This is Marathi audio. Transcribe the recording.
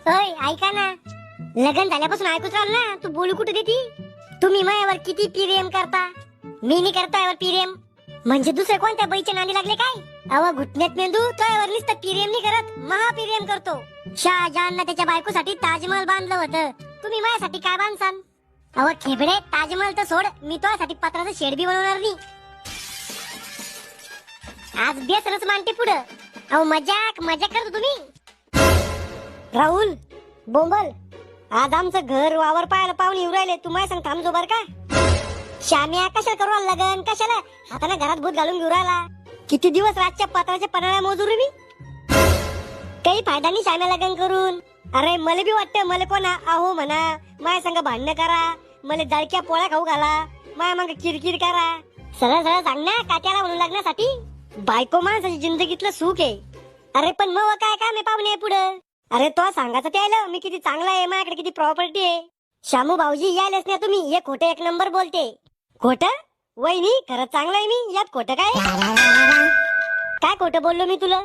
अय ऐका ना, लग्न झाल्यापासून ऐकूच राहिलो ना, तू बोलू कुठे देती? तुम्ही मायावर किती प्रेम करता, मी नाही करता यावर प्रेम. म्हणजे दुसरे कोणत्या बाईच्या नादी लागले काय? अव घुटण्यात मेंदू तोयावर नुसतं प्रेम नाही करत, महाप्रेम करतो. शहाजहानला त्याच्या बायकोसाठी ताजमहल बांधलं होतं, तुम्ही माझ्यासाठी काय बांधसान? अव खेबडे, ताजमहल तर सोड, मी तुझ्यासाठी पत्राचं शेड बी बनवणार नाही. आज बेसरच मानते पुढं. अहो मजाक मजाक करतो तुम्ही. राहुल बोंबल, आज आमचं घर वावर पाहायला पाहुणे येऊ राहिले, तू माझ्या सांग थांबजो बर का. श्याम्या कशाला करू लगन, कशाला हाताने घरात भूत घालून घेऊ राहिला? किती दिवस रातच्या पत्राच्या पन्हाळ्या मोजू रे मी, काही फायदा नाही श्याम्या लगन करून. अरे मला बी वाटतं, मला कोणा आहो म्हणा, माझ्या संग भांडणं करा, मला जळक्या पोळ्या खाऊ घाला, माझ्या मग किरकिर करा. सरळ सरळ सांग ना, काट्याला म्हणून लग्नासाठी बायको माणसाची जिंदगीतलं सुख आहे. अरे पण मग काय काम आहे पाहुणे पुढं? अरे तो सांगायचं त्याला मी किती चांगला आहे, माझ्याकडे किती प्रॉपर्टी आहे. शामू भाऊजी यायलाच ना तुम्ही, हे खोटं एक नंबर बोलते. खोटं वहिनी, खरंच चांगलं आहे मी, यात खोटं काय? काय खोटं बोललो मी तुला?